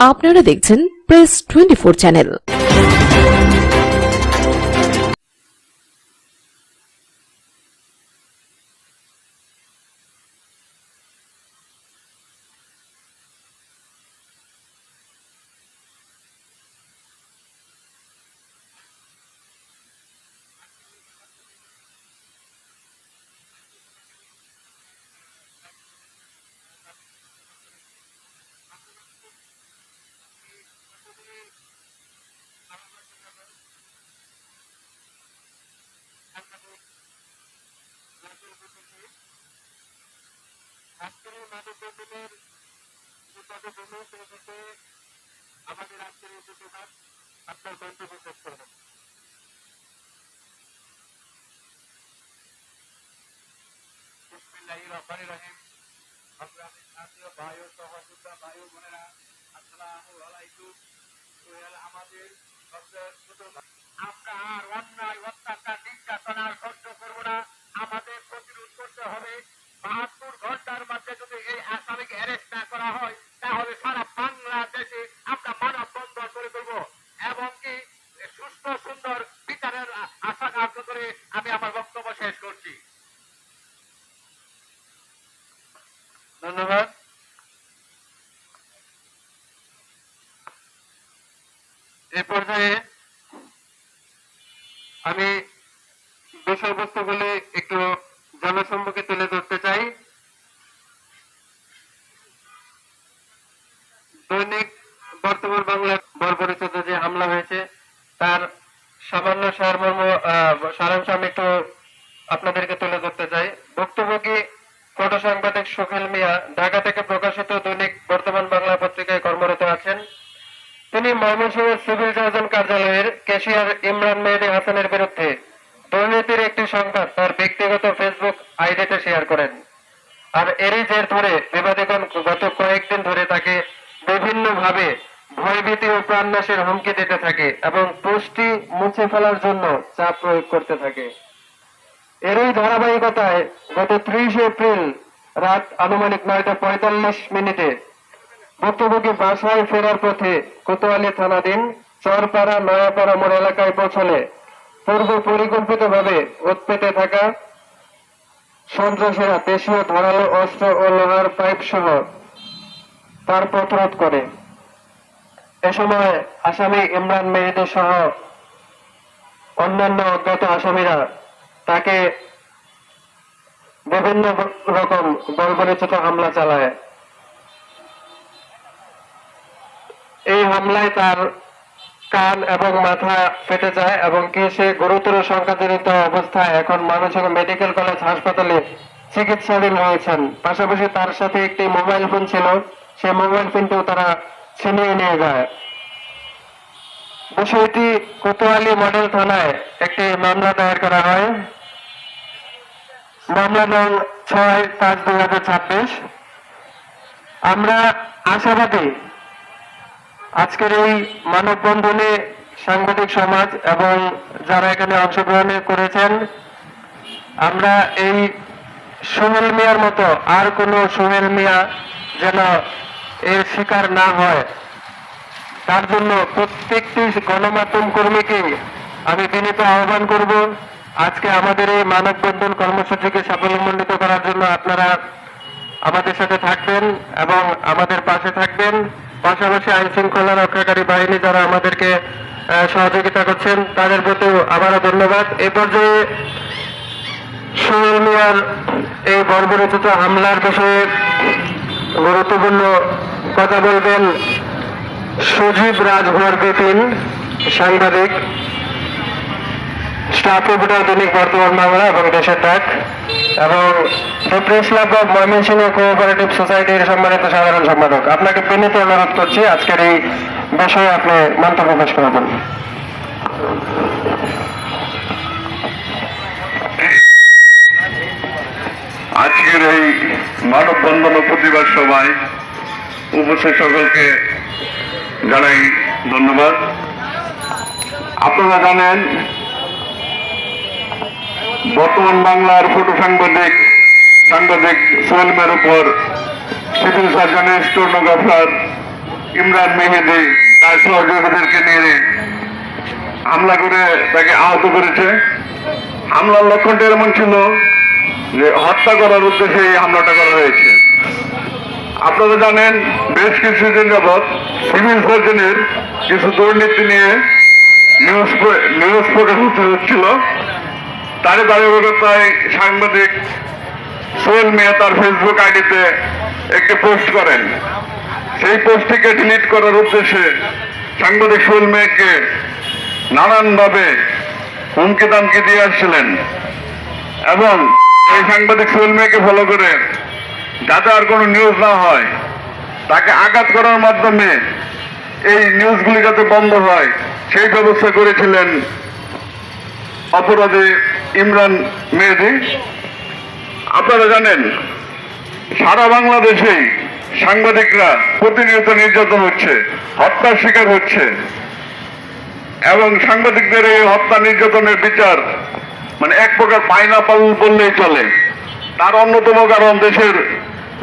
আপনারা দেখছেন press 24 channel. আমাদের আজকের এই প্রতিবাদ আপনার মন্তব্য শেষ করবেন। বিসমিল্লাহির রহমানির রহিম। সংগ্রামী জাতীয় ভাই ও সহযোদ্ধা ভাই ও বোনেরা, আসসালামু আলাইকুম। আমাদের আমরা আর অন্যায় অত্যাচার নির্যাতন আর সহ্য করব না। আমাদের প্রতিরোধ করতে হবে। 72 ঘন্টার মধ্যে যদি এই আসামিকে অ্যারেস্ট না করা হয়, তাহলে সারা বাংলাদেশে আমরা মানববন্ধন করে তুলব এবং কি সুস্থ সুন্দর বিচারের আশা কার্য করে আমি আমার বক্তব্য শেষ করছি। ধন্যবাদ। এ পর্যায়ে আমি বিষয়বস্তুগুলি একটু জনসম্মুখে তুলে ধরতে চাই। দৈনিক বর্তমান বাংলার বর্বরিচিত যে হামলা হয়েছে তার সামান্য সারাংশ আমি একটু আপনাদেরকে তুলে ধরতে চাই। ভুক্তভোগী ফটো সাংবাদিক সোহেল মিয়া ঢাকা থেকে প্রকাশিত দৈনিক বর্তমান বাংলা পত্রিকায় কর্মরত আছেন। তিনি ময়মনসিংহ সিভিল সার্জন কার্যালয়ের ক্যাশিয়ার ইমরান মেহেদী হাসানের বিরুদ্ধে দুর্নীতির একটি সংবাদ তার ব্যক্তিগত ফেসবুক আইডিতে শেয়ার করেন। আর এরই জের ধরে বিবাদীগণ গত কয়েকদিন ধরে তাকে বিভিন্নভাবে ভয়ভীতি ও প্রাণনাশের হুমকি দিতে থাকে এবং পোস্টটি মুছে ফেলার জন্য চাপ প্রয়োগ করতে থাকে। এরই ধারাবাহিকতায় গত 30 এপ্রিল রাত আনুমানিক 9:45 ভুক্তভোগী বাসায় ফেরার পথে কোতোয়ালি থানাধীন চরপাড়া নয়াপাড়া মোড় এলাকায় পৌঁছলে পূর্ব পরিকল্পিতভাবে উৎপেতে থাকা সন্ত্রাসীরা দেশীয় ধারালো অস্ত্র ও লোহার পাইপ সহ তার পথরোধ করে। এ সময় আসামি ইমরান মেহেদী সহ অন্যান্য অজ্ঞাত আসামিরা তাকে বিভিন্ন রকম বর্বরচিত হামলা চালায়। এই হামলায় তার কান এবং মাথা ফেটে যায় এবং কি সে গুরুতর সংকটজনিত অবস্থায় এখন ময়মনসিংহ মেডিকেল কলেজ হাসপাতালে চিকিৎসাধীন রয়েছেন। পাশাপাশি তার সাথে একটি মোবাইল ফোন ছিল, সে মোবাইল ফোনটিও তারা ছিনিয়ে নিয়ে যায়। বিষয়টি কোতোয়ালি মডেল থানায় একটি মামলা দায়ের করা হয়। মামলা নং 6/5/2026। আমরা আশাবাদী আজকের এই মানববন্ধনে সাংবাদিক সমাজ এবং যারা এখানে অংশগ্রহণ করেছেন, আমরা এই সোহেল মিয়ার মতো আর কোন সোহেল মিয়া যেন এর শিকার না হয়, তার জন্য প্রত্যেকটি গণমাধ্যম কর্মীকে আমি বিনীত আহ্বান করব, আজকে আমাদের এই মানববন্ধন কর্মসূচিকে সাফল্যমণ্ডিত করার জন্য আপনারা আমাদের সাথে থাকবেন এবং আমাদের পাশে থাকবেন। পাশাপাশি আইন শৃঙ্খলা রক্ষাকারী বাহিনী যারা আমাদেরকে সহযোগিতা করছেন তাদের প্রতিও আবারও ধন্যবাদ। এই পর্যায়ে সোহেল মিয়ার এই বর্বরচিত হামলার বিষয়ে গুরুত্বপূর্ণ কথা বলবেন সুজীব রাজভর বিপিন, সাংবাদিক, স্টাফ রিপোর্টার দৈনিক বর্তমান বাংলা এবং দেশের ডাক, এবং the press club of Mymensingh cooperative সোসাইটির সম্মানিত সাধারণ সম্পাদক। আপনাকে বিনীত অনুরোধ করছি আজকের এই বিষয়ে আপনি মন্তব্য পেশ করবেন। আজকের এই মানববন্ধন ও প্রতিবাদ সভায় উপস্থিত সকলকে জানাই ধন্যবাদ। আপনারা জানেন বর্তমান বাংলার ফটো সাংবাদিক সোহেল মিয়ার উপর সিভিল সার্জনের স্টোর গাফলার ইমরান মেহেদি তার সহযোগীদেরকে নিয়ে হামলা করে তাকে আহত করেছে। হামলার লক্ষ্যটা এমন ছিল যে হত্যা করার উদ্দেশ্যে এই হামলাটা করা হয়েছে। আপনারা জানেন বেশ কিছুদিন যাবৎ সিভিল সার্জনের কিছু দুর্নীতি নিয়ে নিউজ প্রকাশ হচ্ছিল। তারই ধারাবাহিকতায় সাংবাদিক সোহেল মিয়া তার ফেসবুক আইডিতে একটি পোস্ট করেন। সেই পোস্টটিকে ডিলিট করার উদ্দেশ্যে সাংবাদিক সোহেল মিয়াকে নানানভাবে হুমকি দামকি দিয়ে আসছিলেন এবং এই সাংবাদিক সোহেল মিয়াকে ফলো করে যাতে আর কোনো নিউজ না হয় তাকে আঘাত করার মাধ্যমে এই নিউজগুলি যাতে বন্ধ হয় সেই ব্যবস্থা করেছিলেন অপরাধী ইমরান মেহেদি। আপনারা জানেন সারা বাংলাদেশেই সাংবাদিকরা প্রতিনিয়ত নির্যাতন হচ্ছে, হত্যার শিকার হচ্ছে এবং সাংবাদিকদের এই হত্যা নির্যাতনের বিচার মানে এক প্রকার পাইনাপাল বললেই চলে। তার অন্যতম কারণ দেশের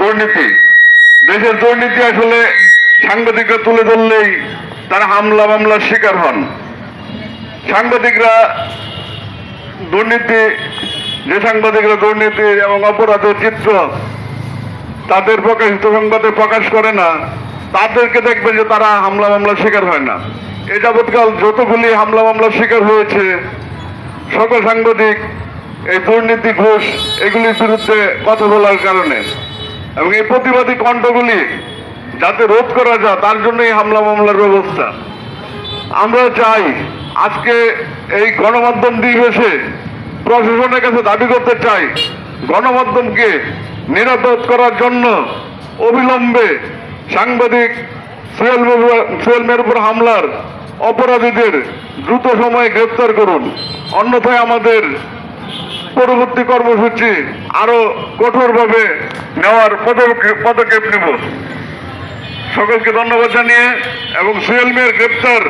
দুর্নীতি। দেশের দুর্নীতি আসলে সাংবাদিকরা তুলে ধরলেই তারা হামলা মামলার শিকার হন। সাংবাদিকরা যে সাংবাদিকরা দুর্নীতি এবং অপরাধের চিত্র তাদের প্রকাশিত সংবাদে প্রকাশ করে না, তাদেরকে দেখবেন যে তারা হামলা মামলার শিকার হয় না। এ যাবৎকাল যতগুলি হামলা মামলার শিকার হয়েছে সকল সাংবাদিক এই দুর্নীতি ঘুষ এগুলির বিরুদ্ধে কথা বলার কারণে এবং এই প্রতিবাদী কণ্ঠগুলি যাতে রোধ করা যায় তার জন্য এই হামলা মামলার ব্যবস্থা। আমরা চাই আজকে এই গণমাধ্যম দিবসে প্রশাসনের কাছে দাবি করতে চাই গণমাধ্যমকে নিরাপদ করার জন্য অবিলম্বে সাংবাদিক সোহেল মিয়ার উপর হামলার অপরাধীদের দ্রুত সময়ে গ্রেফতার করুন, অন্যথায় আমাদের পরবর্তী কর্মসূচি আরো কঠোরভাবে নেওয়ার পদক্ষেপ নেব। সকলকে ধন্যবাদ জানিয়ে এবং সোহেল মিয়ার গ্রেফতার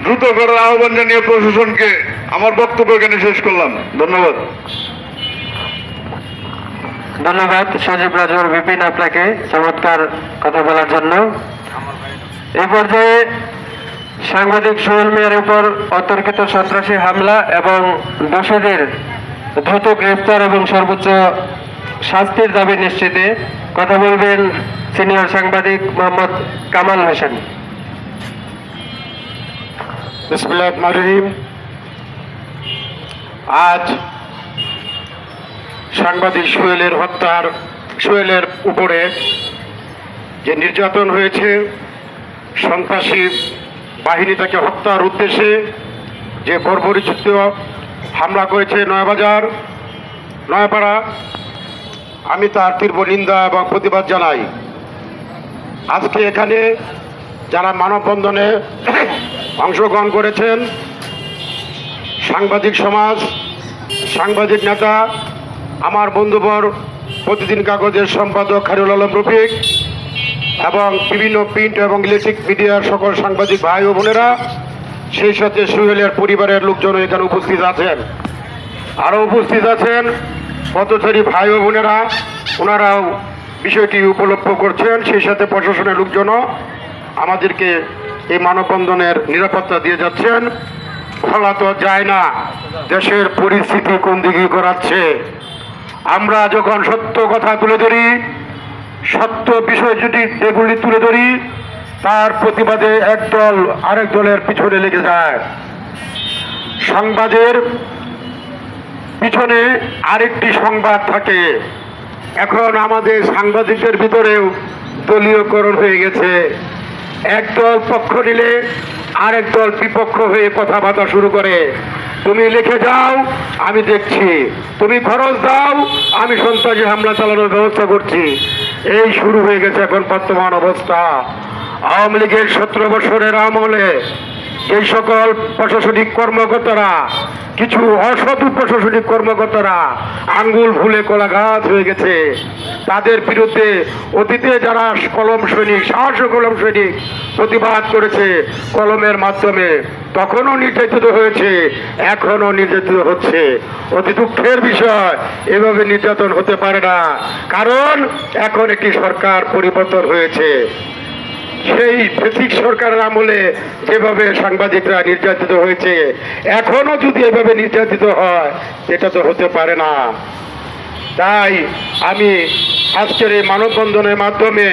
দ্রুত করার আহ্বান জানিয়ে প্রশাসনকে আমার বক্তব্য এখানে শেষ করলাম। ধন্যবাদ। ধন্যবাদ সজীব রাজুর বিপিন আপনাকে চমৎকার কথা বলার জন্য। এই পর্যায়ে সাংবাদিক সোহেল মিয়ার উপর অতর্কিত সন্ত্রাসী হামলা এবং দোষীদের দ্রুত গ্রেফতার এবং সর্বোচ্চ শাস্তির দাবি নিশ্চিতে কথা বলবেন সিনিয়র সাংবাদিক মোহাম্মদ কামাল হোসেন। বিসমিল্লাহির রহমানির রহিম। আজ সাংবাদিক সোহেলের উপরে যে নির্যাতন হয়েছে, সন্ত্রাসী বাহিনী তাকে হত্যার উদ্দেশ্যে যে বর্বরোচিত হামলা করেছে নয়াপাড়া, আমি তার তীব্র নিন্দা এবং প্রতিবাদ জানাই। আজকে এখানে যারা মানববন্ধনে অংশগ্রহণ করেছেন, সাংবাদিক সমাজ, সাংবাদিক নেতা, আমার বন্ধুবর প্রতিদিন কাগজের সম্পাদক খায়রুল আলম রফিক এবং বিভিন্ন প্রিন্ট এবং ইলেকট্রিক মিডিয়ার সকল সাংবাদিক ভাই ও বোনেরা, সেই সাথে সোহেলের পরিবারের লোকজন এখানে উপস্থিত আছেন। আরও উপস্থিত আছেন পথচারী ভাই ও বোনেরা, ওনারাও বিষয়টি উপলব্ধ করছেন। সেই সাথে প্রশাসনের লোকজনও আমাদেরকে এই মানববন্ধনের নিরাপত্তা দিয়ে যাচ্ছেন। বলা তো যায় না দেশের পরিস্থিতি কোন দিকে করাচ্ছে। আমরা যখন সত্য কথা তুলে ধরি, সত্য বিষয় যদি এগুলি তুলে ধরি, তার প্রতিবাদে একদল আরেক দলের পিছনে লেগে যায়। সংবাদের পিছনে আরেকটি সংবাদ থাকে। এখন আমাদের সাংবাদিকদের ভিতরেও দলীয়করণ হয়ে গেছে। একদল পক্ষ নিলে আরেক দল বিপক্ষ হয়ে কথাবার্তা শুরু করে। তুমি লিখে যাও, আমি দেখছি, তুমি খরচ দাও, আমি সন্ত্রাসী হামলা চালানোর ব্যবস্থা করছি। এই শুরু হয়ে গেছে এখন বর্তমান অবস্থা। আওয়ামী লীগের 17 বছরের আমলে এই সকল প্রশাসনিক কর্মকর্তারা, কিছু অসৎ প্রশাসনিক কর্মকর্তারা আঙ্গুল ভুলে কলা গাছ হয়ে গেছে। তাদের বিরুদ্ধে অতীতে যারা কলম সৈনিক, সাহস কলম সৈনিক প্রতিবাদ করেছে কলমের মাধ্যমে, তখনও নির্যাতিত হয়েছে, এখনও নির্যাতিত হচ্ছে। অতি দুঃখের বিষয়, এভাবে নির্যাতন হতে পারে না, কারণ এখন একটি সরকার পরিবর্তন হয়েছে। সেই ফেসিক সরকারের আমলে যেভাবে সাংবাদিকরা নির্যাতিত হয়েছে, এখনো যদি এভাবে নির্যাতিত হয়, এটা তো হতে পারে না। তাই আমি আজকের এই মানববন্ধনের মাধ্যমে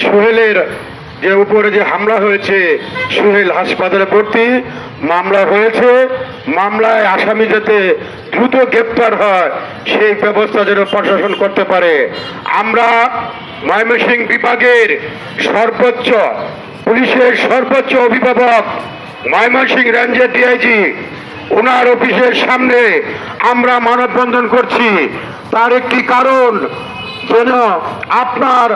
সোহেলের যে উপরে যে হামলা হয়েছে, সোহেল হাসপাতালে ভর্তি, মামলা হয়েছে, মামলায় আসামি যাতে দ্রুত গ্রেপ্তার হয় সেই ব্যবস্থা যেন প্রশাসন করতে পারে। আমরা ময়মনসিংহ বিভাগের সর্বোচ্চ পুলিশের সর্বোচ্চ অভিভাবক ময়মনসিংহ রেঞ্জের ডিআইজি ওনার অফিসের সামনে আমরা মানববন্ধন করছি। তার একটি কারণ যেন আপনার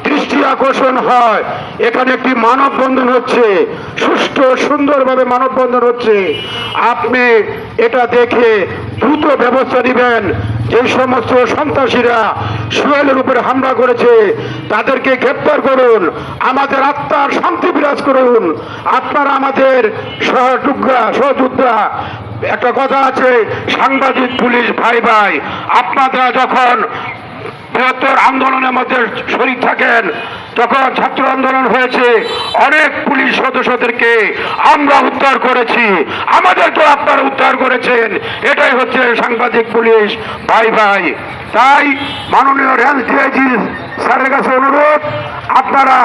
দৃষ্টি আকর্ষণ হয়, এখানে একটি মানববন্ধন হচ্ছে, সুষ্ঠু সুন্দরভাবে মানববন্ধন হচ্ছে। আপনি এটা দেখে দ্রুত ব্যবস্থা নেবেন। যে সমস্ত সন্ত্রাসীরা সোহেলের উপরে হামলা করেছে তাদেরকে গ্রেপ্তার করুন, আমাদের আত্মার শান্তি বিরাজ করুন। আপনারা আমাদের সহযোদ্ধা। একটা কথা আছে, সাংবাদিক পুলিশ ভাই ভাই, আপনারা যখন বৃহত্তর আন্দোলনের মধ্যে শরীক থাকেন, তখন ছাত্র আন্দোলন হয়েছে, অনেক পুলিশ সদস্যদেরকে আমরা উদ্ধার করেছি, আমাদেরকে আপনারা উদ্ধার করেছেন। এটাই হচ্ছে সাংবাদিক পুলিশ ভাই ভাই। তাই মাননীয় রেঞ্জ ডিআইজি স্যারের কাছে অনুরোধ, আপনারা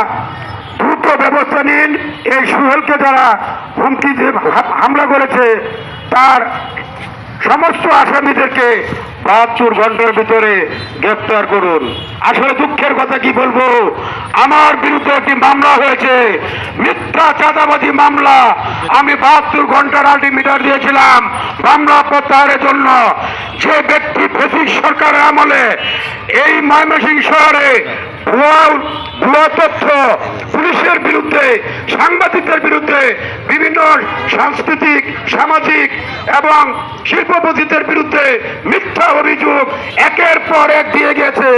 দ্রুত ব্যবস্থা নিন। এই সোহেলকে যারা হুমকি দিয়ে হামলা করেছে তার সমস্ত আসামিদেরকে 72 ঘন্টার ভিতরে গ্রেপ্তার করুন। আসলে দুঃখের কথা কি বলবো, আমার বিরুদ্ধে একটি মামলা হয়েছে, মিথ্যা চাঁদাবাদী মামলা। আমি 72 ঘন্টার আলটিমেটাম দিয়েছিলাম মামলা প্রত্যাহারের জন্য। যে ব্যক্তি ফেসিক সরকারের আমলে এই ময়মনসিংহ শহরে ভুয়া তথ্য পুলিশের বিরুদ্ধে, সাংবাদিকদের বিরুদ্ধে, বিভিন্ন সাংস্কৃতিক, সামাজিক এবং শিল্পপতিদের বিরুদ্ধে মিথ্যা অভিযোগ একের পর এক দিয়ে গেছে।